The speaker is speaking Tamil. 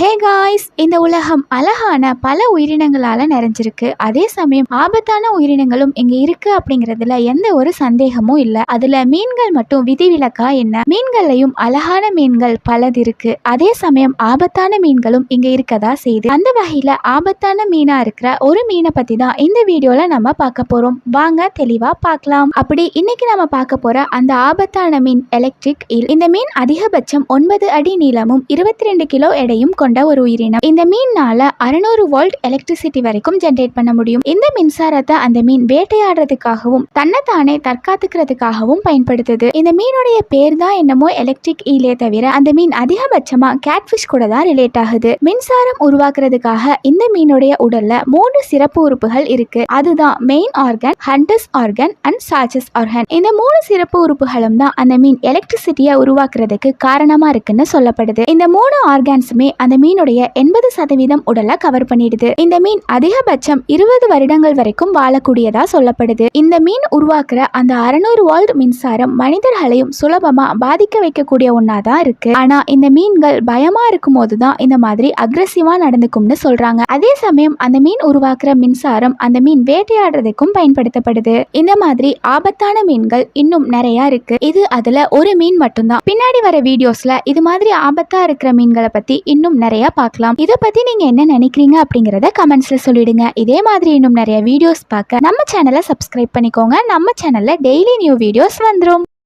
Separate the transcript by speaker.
Speaker 1: ஹே காய்ஸ், இந்த உலகம் அழகான பல உயிரினங்களால நிறைஞ்சிருக்கு. அதே சமயம் ஆபத்தான உயிரினங்களும் இங்க இருக்கு அப்படிங்கறதுல எந்த ஒரு சந்தேகமும் இல்ல. அதுல மீன்கள் மட்டும் விதிவிலக்கா என்ன? மீன்கள்லயும் அழகான மீன்கள் பலது இருக்கு. அதே சமயம் ஆபத்தான மீன்களும் இங்க இருக்கதா செய்யுது. அந்த வகையில ஆபத்தான மீனா இருக்கிற ஒரு மீனை பத்தி தான் இந்த வீடியோல நம்ம பார்க்க போறோம். வாங்க தெளிவா பார்க்கலாம். அப்படி இன்னைக்கு நம்ம பார்க்க போற அந்த ஆபத்தான மீன் எலக்ட்ரிக் ஈல். இந்த மீன் அதிகபட்சம் 9 அடி நீளமும் 22 கிலோ எடையும் கொண்ட ஒரு உயிரினம். இந்த மீனால 600 வோல்ட் எலக்ட்ரிசிட்டி வரைக்கும் ஜெனரேட் பண்ண முடியும். இந்த மின்சாரத்தை அந்த மீன் வேட்டையாடுறதுக்காகவும் தன்னைத்தானே தற்காத்துக்கிறதுக்காகவும் பயன்படுத்துது. இந்த மீனுடைய பேர் தான் என்னமோ எலக்ட்ரிக் ஈலே தவிர அந்த மீன் அதிகபட்சமா கேட்ஃபிஷ் கூட தான் ரிலேட் ஆகுது. மின்சாரம் உருவாக்குறதுக்காக இந்த மீனுடைய உடல்ல 3 சிறப்பு உறுப்புகள் இருக்கு. அதுதான் main organ, hunter's organ and Sachs organ. இந்த 3 சிறப்பு உறுப்புகளும் தான் அந்த மீன் எலக்ட்ரிசிட்டியை உருவாக்குறதுக்கு காரணமா இருக்குன்னு சொல்லப்படுது. இந்த 3 ஆர்கான்ஸுமே அந்த மீனுடைய 80% உடலை கவர் பண்ணிடுது. இந்த மீன் அதிகபட்சம் 20 வருடங்கள் வரைக்கும் வாழக்கூடியதா சொல்லப்படுது. இந்த மீன் உருவாக்குற அந்த 600 வோல்ட் மின்சாரம் மனிதர்களையும் சுலபமா பாதிக்க வைக்கக்கூடிய ஒன்னாதான் இருக்கு. ஆனா இந்த மீன்கள் பயமா இருக்கும் போதுதான் இந்த மாதிரி அக்ரெசிவா நடந்துக்கும்னு சொல்றாங்க. அதே சமயம் அந்த மீன் உருவாக்குற மின்சாரம் அந்த மீன் வேட்டையாடுறதுக்கும் பயன்படுத்தப்படுது. இந்த மாதிரி ஆபத்தான மீன்கள் இன்னும் நிறைய இருக்கு. இது அதுல ஒரு மீன் மட்டும்தான். பின்னாடி வர வீடியோஸ்ல இது மாதிரி ஆபத்தா இருக்கிற மீன்களை பத்தி இன்னும் நிறைய பார்க்கலாம். இதை பத்தி நீங்க என்ன நினைக்கிறீங்க அப்படிங்கறத கமெண்ட்ஸ்ல சொல்லிடுங்க. இதே மாதிரி இன்னும் நிறைய வீடியோஸ் பார்க்க நம்ம சேனலை சப்ஸ்கிரைப் பண்ணிக்கோங்க. நம்ம சேனல்ல டெய்லி நியூ வீடியோஸ் வந்துரும்.